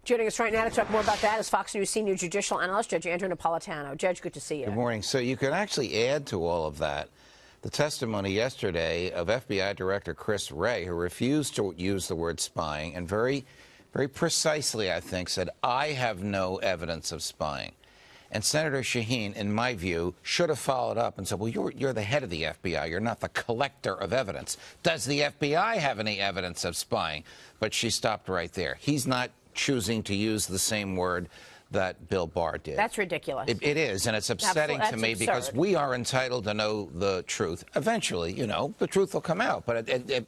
Joining us right now to talk more about that is Fox News senior judicial analyst, Judge Andrew Napolitano. Judge, good to see you. Good morning. So you can actually add to all of that the testimony yesterday of FBI Director Chris Wray, who refused to use the word spying and very precisely, I think, said, I have no evidence of spying. And Senator Shaheen, in my view, should have followed up and said, well, you're the head of the FBI. You're not the collector of evidence. Does the FBI have any evidence of spying? But she stopped right there. He's not choosing to use the same word that Bill Barr did. That's ridiculous. It is, and it's upsetting to me because we are entitled to know the truth. Eventually, you know, the truth will come out, but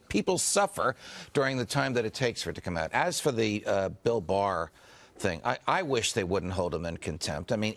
people suffer during the time that it takes for it to come out. As for the Bill Barr thing, I wish they wouldn't hold him in contempt. I mean,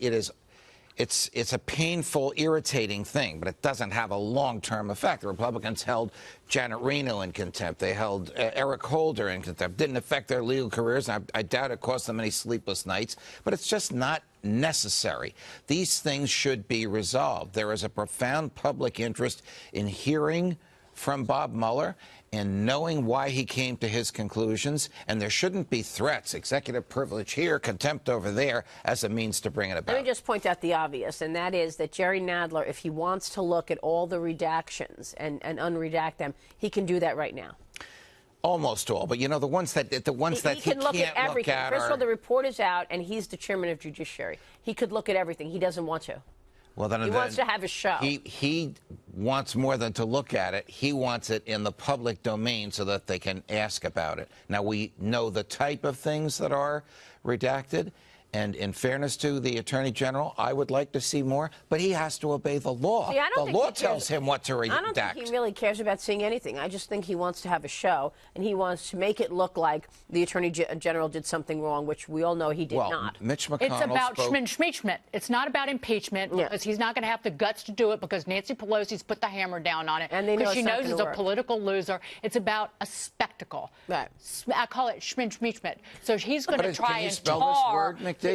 it's a painful, irritating thing, but it doesn't have a long-term effect. The Republicans held Janet Reno in contempt. They held Eric Holder in contempt. Didn't affect their legal careers, and I doubt it cost them any sleepless nights, but it's just not necessary. These things should be resolved. There is a profound public interest in hearing from Bob Mueller and knowing why he came to his conclusions, and there shouldn't be threats, executive privilege here, contempt over there, as a means to bring it about. Let me just point out the obvious, and that is that Jerry Nadler, if he wants to look at all the redactions and unredact them, he can do that right now. Almost all, but you know, the ones that he can look at everything. Look at First of all, the report is out, and he's the chairman of judiciary. He could look at everything. He doesn't want to. Well, then, he wants to have a show. He wants more than to look at it. He wants it in the public domain so that they can ask about it. Now, we know the type of things that are redacted. And in fairness to the Attorney General, I would like to see more, but he has to obey the law. See, the law tells him what to redact. I don't think he really cares about seeing anything. I just think he wants to have a show, and he wants to make it look like the Attorney General did something wrong, which we all know he did not. Mitch McConnell It's about impeachment. It's not about impeachment because he's not going to have the guts to do it because Nancy Pelosi's put the hammer down on it. And because she knows he's a political loser. It's about a spectacle. Right. I call it impeachment. So he's going to try and spell this word, McD?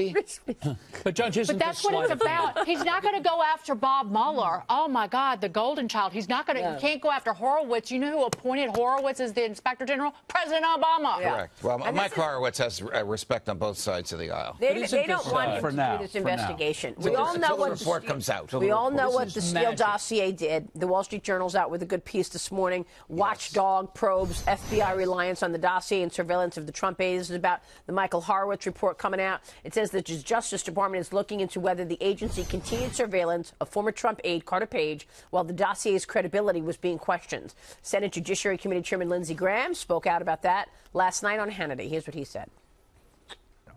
But Judge, isn't that's what it's about. He's not going to go after Bob Mueller. Oh my God, the golden child. He's not going to. He can't go after Horowitz. You know who appointed Horowitz as the Inspector General? President Obama. Yeah. Correct. Well, Mike Horowitz has respect on both sides of the aisle. They don't want him to do this investigation. We all know what the report comes out. We all know what the Steele dossier did. The Wall Street Journal's out with a good piece this morning. Watchdog probes FBI reliance on the dossier and surveillance of the Trump aides. This is about the Michael Horowitz report coming out. It says that the Justice Department is looking into whether the agency continued surveillance of former Trump aide Carter Page while the dossier's credibility was being questioned. Senate Judiciary Committee Chairman Lindsey Graham spoke out about that last night on Hannity. Here's what he said.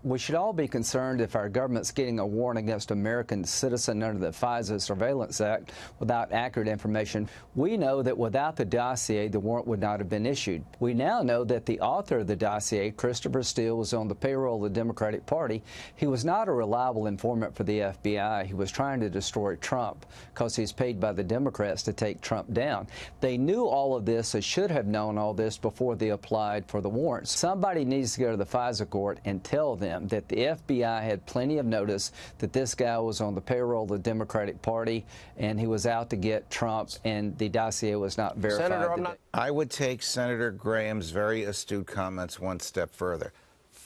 We should all be concerned if our government's getting a warrant against an American citizen under the FISA Surveillance Act without accurate information. We know that without the dossier, the warrant would not have been issued. We now know that the author of the dossier, Christopher Steele, was on the payroll of the Democratic Party. He was not a reliable informant for the FBI. He was trying to destroy Trump because he's paid by the Democrats to take Trump down. They knew all of this, or should have known all this, before they applied for the warrants. Somebody needs to go to the FISA court and tell them that the FBI had plenty of notice that this guy was on the payroll of the Democratic Party and he was out to get Trump, and the dossier was not verified. Senator, I would take Senator Graham's very astute comments one step further.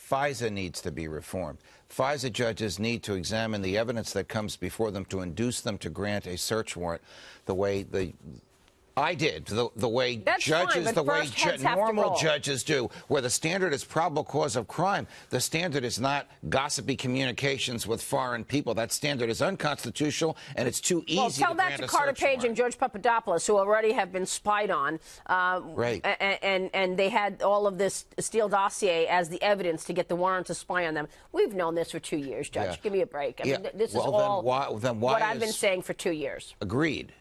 FISA needs to be reformed. FISA judges need to examine the evidence that comes before them to induce them to grant a search warrant the way I did, the way That's judges, fine, the way normal judges judges do, where the standard is probable cause of crime. The standard is not gossipy communications with foreign people. That standard is unconstitutional, and it's too easy to grant a search warrant. Well, tell that to Carter Page and George Papadopoulos, who already have been spied on. Right. And they had all of this Steele dossier as the evidence to get the warrant to spy on them. We've known this for 2 years, Judge. Yeah. Give me a break. I mean, this is all what I've been saying for 2 years. Agreed.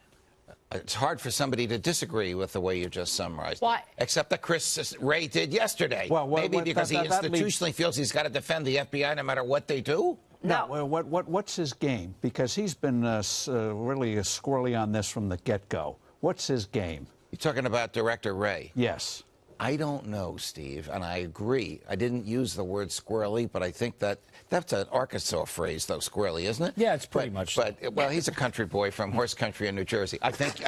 It's hard for somebody to disagree with the way you just summarized it. Except that Chris Wray did yesterday. Well, maybe because he institutionally feels he's got to defend the FBI no matter what they do. No. What's his game? Because he's been really squirrely on this from the get-go. What's his game? You're talking about Director Wray. Yes. I don't know, Steve, and I agree. I didn't use the word squirrely, but I think that's an Arkansas phrase, though, squirrely, isn't it? Yeah, it's pretty much. But well, he's a country boy from horse country in New Jersey. I think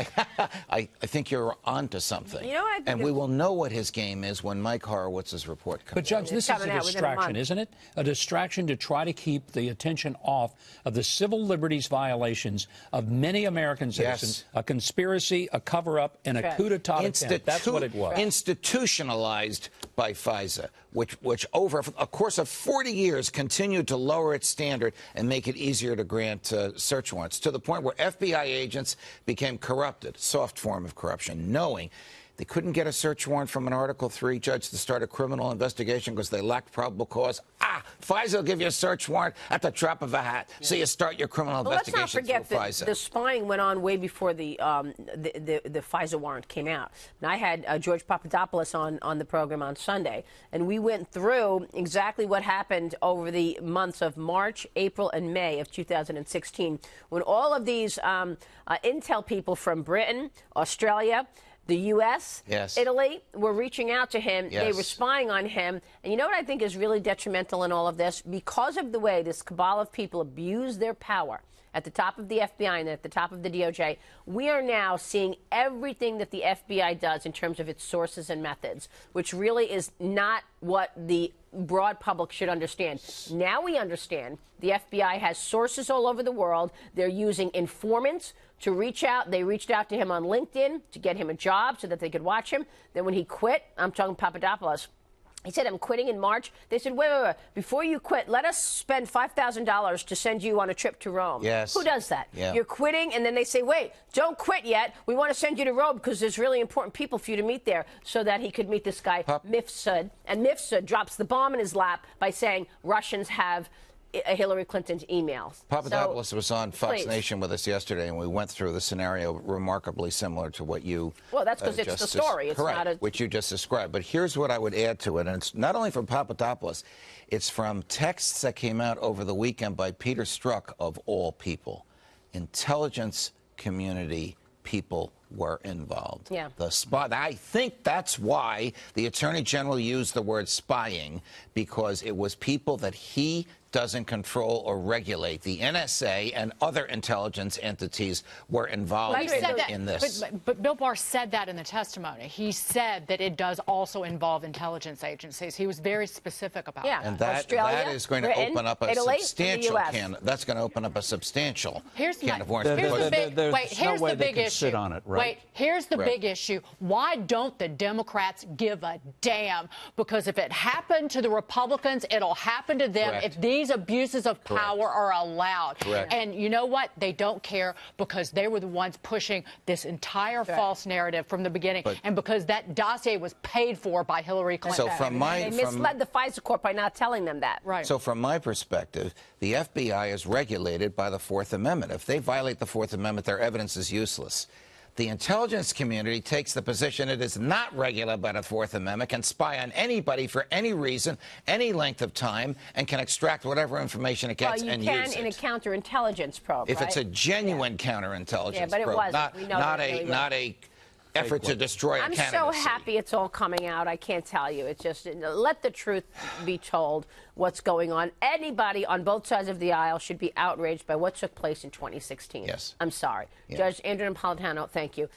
I think you're onto something. You know, and we will know what his game is when Mike Horowitz's report comes. But Judge, this is a distraction, isn't it? A distraction to try to keep the attention off of the civil liberties violations of many American citizens. Yes. A conspiracy, a cover-up, and a coup d'etat attempt. That's what it was. Institutionalized by FISA, which over a course of 40 years continued to lower its standard and make it easier to grant search warrants, to the point where FBI agents became corrupted, soft form of corruption, knowing they couldn't get a search warrant from an Article III judge to start a criminal investigation because they lacked probable cause. FISA will give you a search warrant at the drop of a hat, so you start your criminal investigation through FISA. Let's not forget that the spying went on way before the FISA warrant came out. And I had George Papadopoulos on the program on Sunday, and we went through exactly what happened over the months of March, April, and May of 2016, when all of these intel people from Britain, Australia, the U.S., yes. Italy were reaching out to him. Yes. They were spying on him. And you know what I think is really detrimental in all of this? Because of the way this cabal of people abuse their power at the top of the FBI and at the top of the DOJ, we are now seeing everything that the FBI does in terms of its sources and methods, which really is not what the broad public should understand. Now we understand the FBI has sources all over the world. They're using informants to reach out. They reached out to him on LinkedIn to get him a job so that they could watch him. Then when he quit, I'm talking Papadopoulos, he said, I'm quitting in March. They said, wait. Before you quit, let us spend $5,000 to send you on a trip to Rome. Yes. Who does that? Yeah. You're quitting, and then they say, wait, don't quit yet. We want to send you to Rome because there's really important people for you to meet there, so that he could meet this guy, Mifsud. And Mifsud drops the bomb in his lap by saying Russians have Hillary Clinton's emails. Papadopoulos was on Fox Nation with us yesterday, and we went through the scenario remarkably similar to what you Well, that's because it's the story. It's correct, not which you just described. But here's what I would add to it, and it's not only from Papadopoulos, it's from texts that came out over the weekend by Peter Strzok, of all people. Intelligence community people were involved. Yeah. I think that's why the Attorney General used the word spying, because it was people that he doesn't control or regulate. The NSA and other intelligence entities were involved in this. But Bill Barr said that in the testimony. He said that it does also involve intelligence agencies. He was very specific about that. And that is going to open up a substantial can. That's going to open up a substantial can of worms. There's no way they can sit on it, right? Wait, here's the big issue. Why don't the Democrats give a damn? Because if it happened to the Republicans, it'll happen to them if these abuses of power are allowed. And you know what? They don't care, because they were the ones pushing this entire false narrative from the beginning, and because that dossier was paid for by Hillary Clinton. So they misled the FISA court by not telling them that. Right. So from my perspective, the FBI is regulated by the Fourth Amendment. If they violate the Fourth Amendment, their evidence is useless. The intelligence community takes the position it is not regulated by the Fourth Amendment, can spy on anybody for any reason, any length of time, and can extract whatever information it gets and use it. You can in a counterintelligence probe, if it's a genuine counterintelligence but it probe, wasn't. not a effort to destroy a candidacy. I'm so happy it's all coming out. I can't tell you. It's just, let the truth be told, what's going on. Anybody on both sides of the aisle should be outraged by what took place in 2016. Yes. I'm sorry. Judge Andrew Napolitano, thank you.